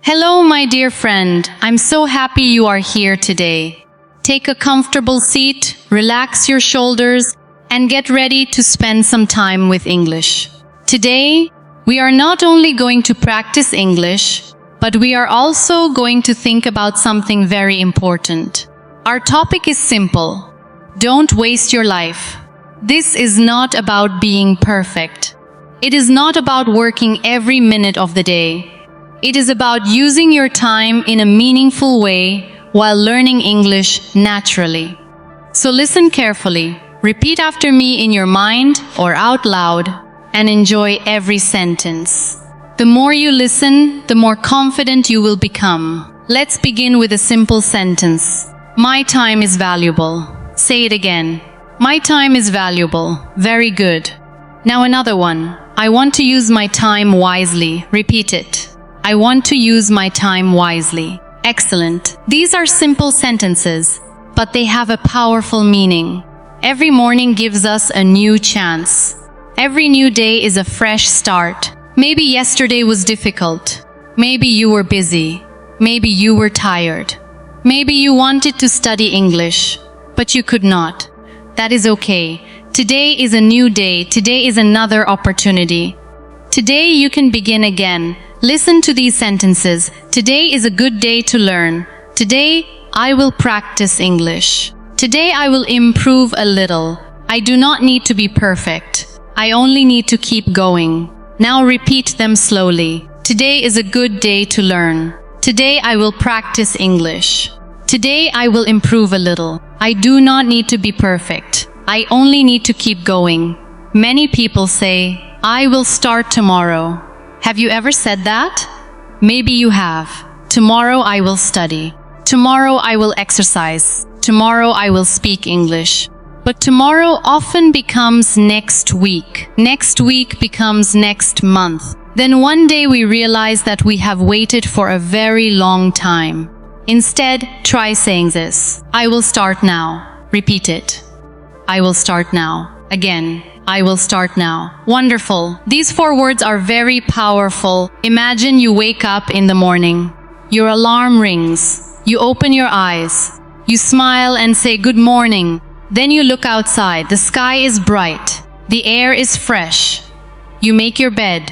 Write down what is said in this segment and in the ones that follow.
Hello, my dear friend. I'm so happy you are here today. Take a comfortable seat, relax your shoulders, and get ready to spend some time with English. Today, we are not only going to practice English, but we are also going to think about something very important. Our topic is simple. Don't waste your life. This is not about being perfect. It is not about working every minute of the day. It is about using your time in a meaningful way while learning English naturally. So listen carefully, repeat after me in your mind or out loud, and enjoy every sentence. The more you listen, the more confident you will become. Let's begin with a simple sentence. My time is valuable. Say it again. My time is valuable. Very good. Now another one. I want to use my time wisely. Repeat it. I want to use my time wisely. Excellent. These are simple sentences, but they have a powerful meaning. Every morning gives us a new chance. Every new day is a fresh start. Maybe yesterday was difficult. Maybe you were busy. Maybe you were tired. Maybe you wanted to study English, but you could not. That is okay. Today is a new day. Today is another opportunity. Today you can begin again. Listen to these sentences. Today is a good day to learn. Today, I will practice English. Today, I will improve a little. I do not need to be perfect. I only need to keep going. Now repeat them slowly. Today is a good day to learn. Today, I will practice English. Today, I will improve a little. I do not need to be perfect. I only need to keep going. Many people say, I will start tomorrow. Have you ever said that? Maybe you have. Tomorrow I will study. Tomorrow I will exercise. Tomorrow I will speak English. But tomorrow often becomes next week. Next week becomes next month. Then one day we realize that we have waited for a very long time. Instead, try saying this. I will start now. Repeat it. I will start now. Again. I will start now. Wonderful. These 4 words are very powerful. Imagine you wake up in the morning. Your alarm rings. You open your eyes. You smile and say good morning. Then you look outside. The sky is bright. The air is fresh. You make your bed.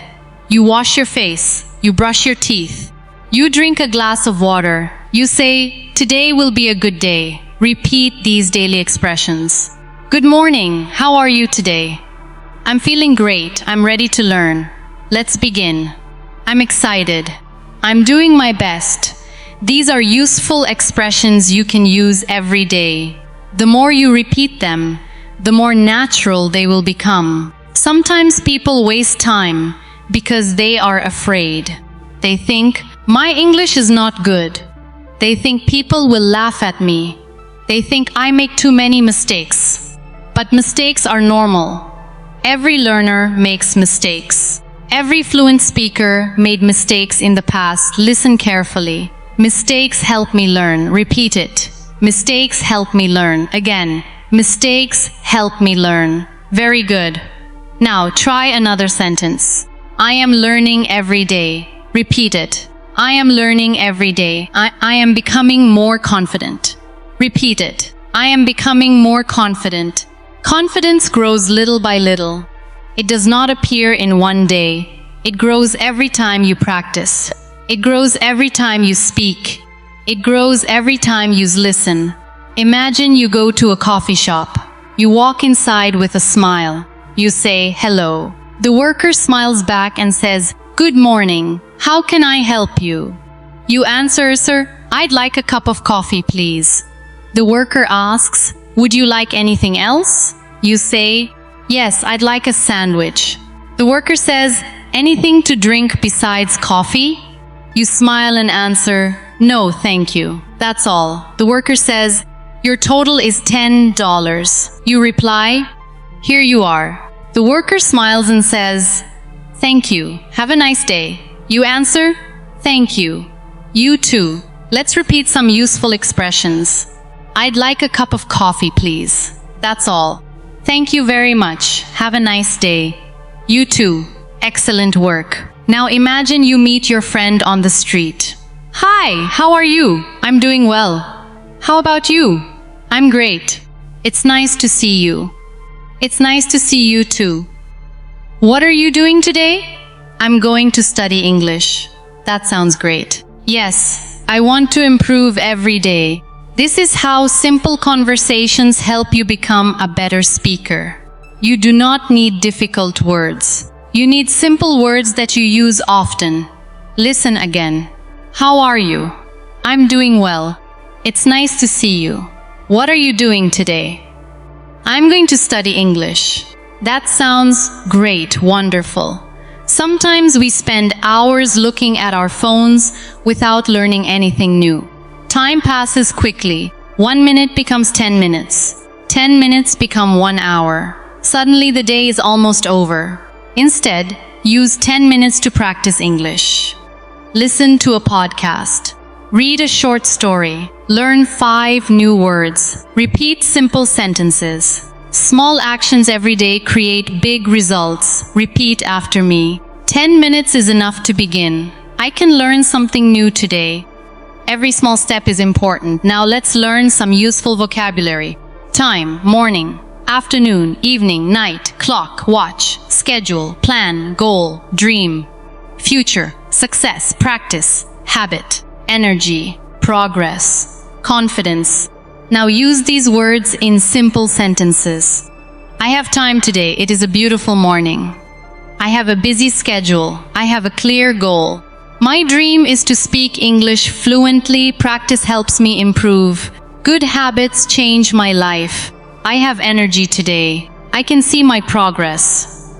You wash your face. You brush your teeth. You drink a glass of water. You say, today will be a good day. Repeat these daily expressions. Good morning. How are you today? I'm feeling great. I'm ready to learn. Let's begin. I'm excited. I'm doing my best. These are useful expressions you can use every day. The more you repeat them, the more natural they will become. Sometimes people waste time because they are afraid. They think, my English is not good. They think people will laugh at me. They think I make too many mistakes. But mistakes are normal. Every learner makes mistakes. Every fluent speaker made mistakes in the past. Listen carefully. Mistakes help me learn. Repeat it. Mistakes help me learn. Again. Mistakes help me learn. Very good. Now try another sentence. I am learning every day. Repeat it. I am learning every day. I am becoming more confident. Repeat it. I am becoming more confident. Confidence grows little by little. It does not appear in one day. It grows every time you practice. It grows every time you speak. It grows every time you listen. Imagine you go to a coffee shop. You walk inside with a smile. You say, hello. The worker smiles back and says, good morning. How can I help you? You answer, sir, I'd like a cup of coffee, please. The worker asks, would you like anything else? You say, yes, I'd like a sandwich. The worker says, anything to drink besides coffee? You smile and answer, no, thank you. That's all. The worker says, your total is $10. You reply, here you are. The worker smiles and says, thank you. Have a nice day. You answer, thank you. You too. Let's repeat some useful expressions. I'd like a cup of coffee, please. That's all. Thank you very much. Have a nice day. You too. Excellent work. Now imagine you meet your friend on the street. Hi, how are you? I'm doing well. How about you? I'm great. It's nice to see you. It's nice to see you too. What are you doing today? I'm going to study English. That sounds great. Yes, I want to improve every day. This is how simple conversations help you become a better speaker. You do not need difficult words. You need simple words that you use often. Listen again. How are you? I'm doing well. It's nice to see you. What are you doing today? I'm going to study English. That sounds great, wonderful. Sometimes we spend hours looking at our phones without learning anything new. Time passes quickly. 1 minute becomes 10 minutes. 10 minutes become 1 hour. Suddenly the day is almost over. Instead, use 10 minutes to practice English. Listen to a podcast. Read a short story. Learn 5 new words. Repeat simple sentences. Small actions every day create big results. Repeat after me. 10 minutes is enough to begin. I can learn something new today. Every small step is important. Now let's learn some useful vocabulary. Time, morning, afternoon, evening, night, clock, watch, schedule, plan, goal, dream. Future, success, practice, habit, energy, progress, confidence. Now use these words in simple sentences. I have time today. It is a beautiful morning. I have a busy schedule. I have a clear goal. My dream is to speak English fluently. Practice helps me improve. Good habits change my life. I have energy today. I can see my progress.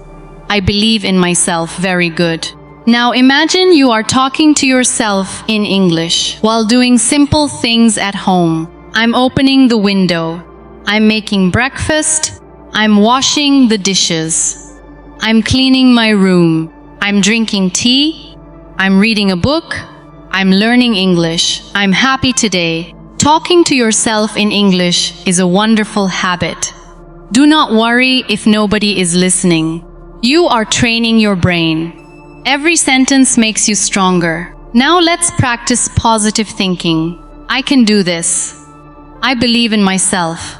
I believe in myself. Very good. Now imagine you are talking to yourself in English while doing simple things at home. I'm opening the window. I'm making breakfast. I'm washing the dishes. I'm cleaning my room. I'm drinking tea. I'm reading a book. I'm learning English. I'm happy today. Talking to yourself in English is a wonderful habit. Do not worry if nobody is listening. You are training your brain. Every sentence makes you stronger. Now let's practice positive thinking. I can do this. I believe in myself.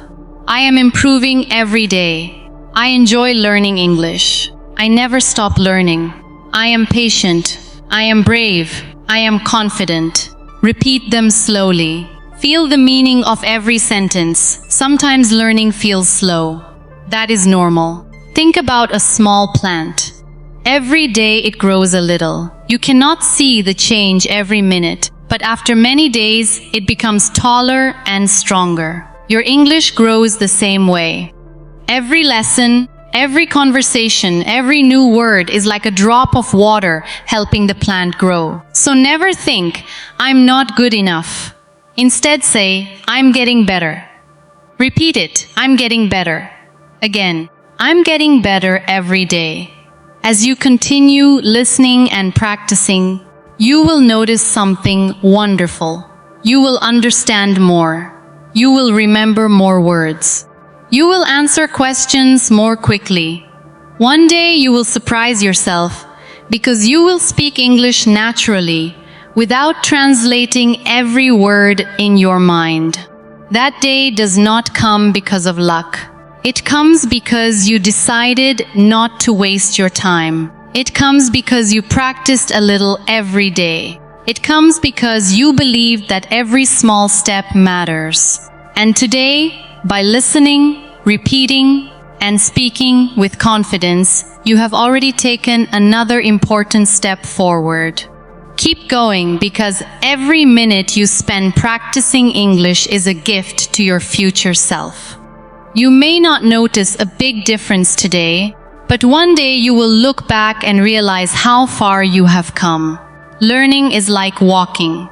I am improving every day. I enjoy learning English. I never stop learning. I am patient. I am brave. I am confident. Repeat them slowly. Feel the meaning of every sentence. Sometimes learning feels slow. That is normal. Think about a small plant. Every day it grows a little. You cannot see the change every minute, but after many days, it becomes taller and stronger. Your English grows the same way. Every lesson, every conversation, every new word is like a drop of water helping the plant grow. So never think, I'm not good enough. Instead say, I'm getting better. Repeat it, I'm getting better. Again, I'm getting better every day. As you continue listening and practicing, you will notice something wonderful. You will understand more. You will remember more words. You will answer questions more quickly. One day you will surprise yourself because you will speak English naturally without translating every word in your mind. That day does not come because of luck. It comes because you decided not to waste your time. It comes because you practiced a little every day. It comes because you believe that every small step matters. And today, by listening, repeating, and speaking with confidence, you have already taken another important step forward. Keep going because every minute you spend practicing English is a gift to your future self. You may not notice a big difference today, but one day you will look back and realize how far you have come. Learning is like walking.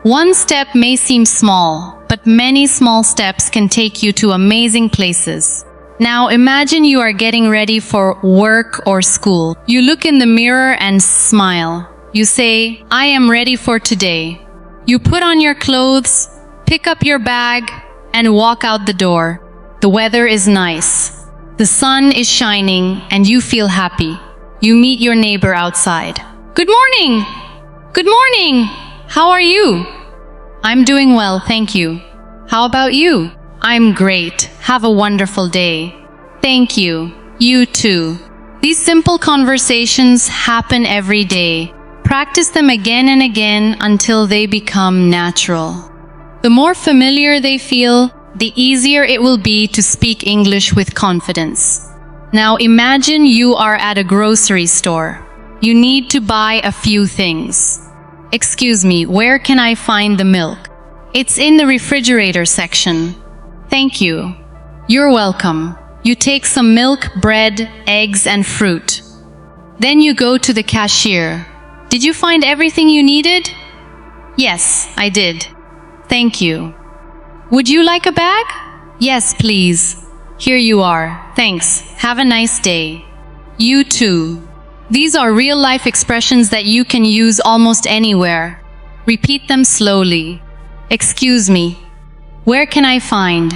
One step may seem small, but many small steps can take you to amazing places. Now imagine you are getting ready for work or school. You look in the mirror and smile. You say, I am ready for today. You put on your clothes, pick up your bag, and walk out the door. The weather is nice. The sun is shining and you feel happy. You meet your neighbor outside. Good morning! Good morning! How are you? I'm doing well, thank you. How about you? I'm great. Have a wonderful day. Thank you. You too. These simple conversations happen every day. Practice them again and again until they become natural. The more familiar they feel, the easier it will be to speak English with confidence. Now imagine you are at a grocery store. You need to buy a few things. Excuse me, where can I find the milk? It's in the refrigerator section. Thank you. You're welcome. You take some milk, bread, eggs, and fruit. Then you go to the cashier. Did you find everything you needed? Yes, I did. Thank you. Would you like a bag? Yes, please. Here you are. Thanks. Have a nice day. You too. These are real-life expressions that you can use almost anywhere. Repeat them slowly. Excuse me. Where can I find?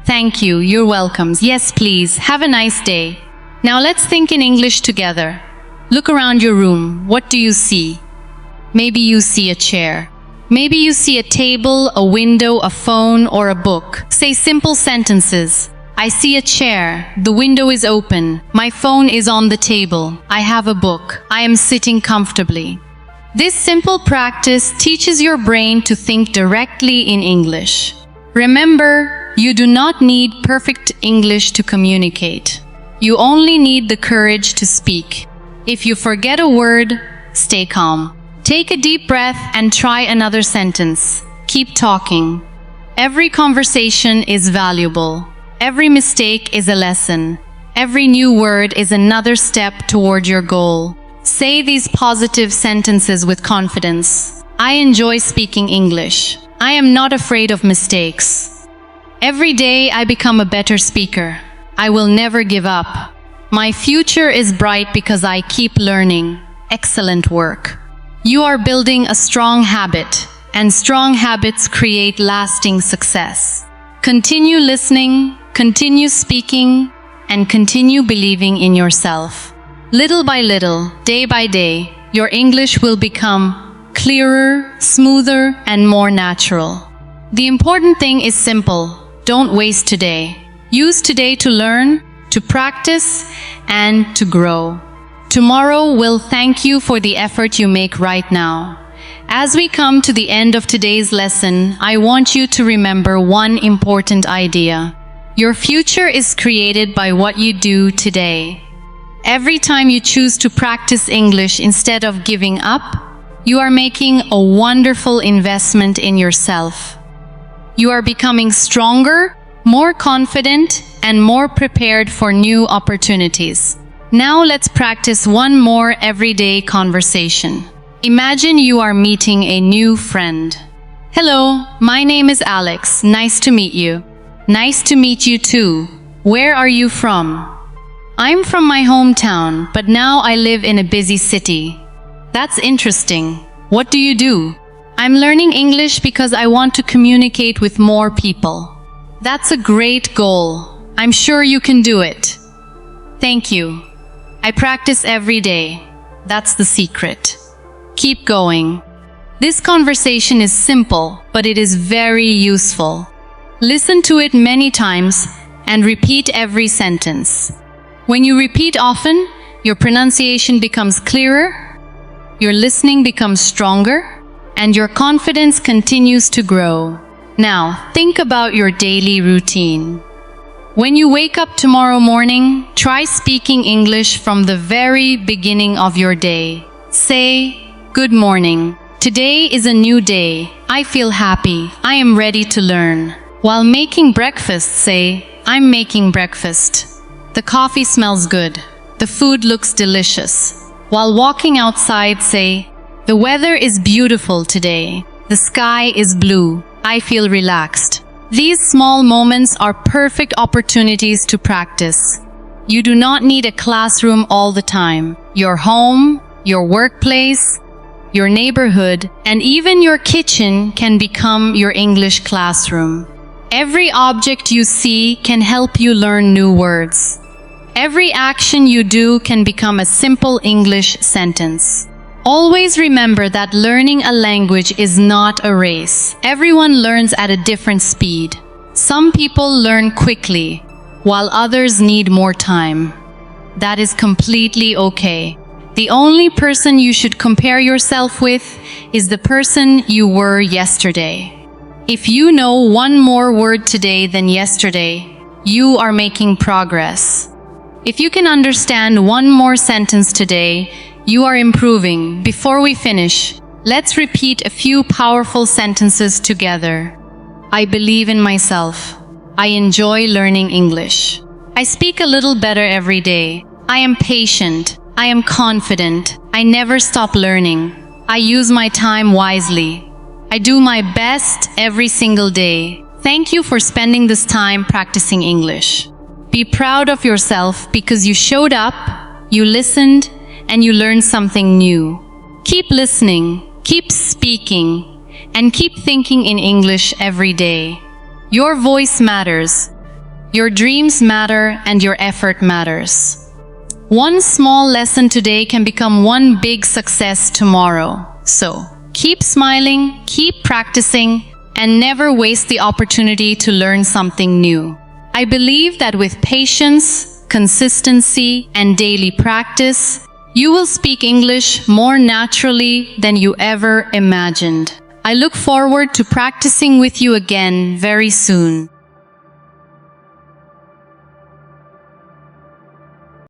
Thank you. You're welcome. Yes, please. Have a nice day. Now let's think in English together. Look around your room. What do you see? Maybe you see a chair. Maybe you see a table, a window, a phone, or a book. Say simple sentences. I see a chair. The window is open. My phone is on the table. I have a book. I am sitting comfortably. This simple practice teaches your brain to think directly in English. Remember, you do not need perfect English to communicate. You only need the courage to speak. If you forget a word, stay calm. Take a deep breath and try another sentence. Keep talking. Every conversation is valuable. Every mistake is a lesson. Every new word is another step toward your goal. Say these positive sentences with confidence. I enjoy speaking English. I am not afraid of mistakes. Every day I become a better speaker. I will never give up. My future is bright because I keep learning. Excellent work. You are building a strong habit, and strong habits create lasting success. Continue listening, continue speaking, and continue believing in yourself. Little by little, day by day, your English will become clearer, smoother, and more natural. The important thing is simple. Don't waste today. Use today to learn, to practice, and to grow. Tomorrow will thank you for the effort you make right now. As we come to the end of today's lesson, I want you to remember one important idea. Your future is created by what you do today. Every time you choose to practice English instead of giving up, you are making a wonderful investment in yourself. You are becoming stronger, more confident, and more prepared for new opportunities. Now let's practice one more everyday conversation. Imagine you are meeting a new friend. Hello, my name is Alex. Nice to meet you. Nice to meet you too. Where are you from? I'm from my hometown, but now I live in a busy city. That's interesting. What do you do? I'm learning English because I want to communicate with more people. That's a great goal. I'm sure you can do it. Thank you. I practice every day. That's the secret. Keep going. This conversation is simple, but it is very useful. Listen to it many times and repeat every sentence. When you repeat often, your pronunciation becomes clearer, your listening becomes stronger, and your confidence continues to grow. Now, think about your daily routine. When you wake up tomorrow morning, try speaking English from the very beginning of your day. Say, "Good morning. Today is a new day. I feel happy. I am ready to learn." While making breakfast, say, "I'm making breakfast. The coffee smells good. The food looks delicious." While walking outside, say, "The weather is beautiful today. The sky is blue. I feel relaxed." These small moments are perfect opportunities to practice. You do not need a classroom all the time. Your home, your workplace, your neighborhood, and even your kitchen can become your English classroom. Every object you see can help you learn new words. Every action you do can become a simple English sentence. Always remember that learning a language is not a race. Everyone learns at a different speed. Some people learn quickly, while others need more time. That is completely okay. The only person you should compare yourself with is the person you were yesterday. If you know one more word today than yesterday, you are making progress. If you can understand one more sentence today, you are improving. Before we finish, let's repeat a few powerful sentences together. I believe in myself. I enjoy learning English. I speak a little better every day. I am patient. I am confident. I never stop learning. I use my time wisely. I do my best every single day. Thank you for spending this time practicing English. Be proud of yourself because you showed up, you listened, and you learned something new. Keep listening, keep speaking, and keep thinking in English every day. Your voice matters, your dreams matter, and your effort matters. One small lesson today can become one big success tomorrow. So, keep smiling, keep practicing, and never waste the opportunity to learn something new. I believe that with patience, consistency, and daily practice, you will speak English more naturally than you ever imagined. I look forward to practicing with you again very soon.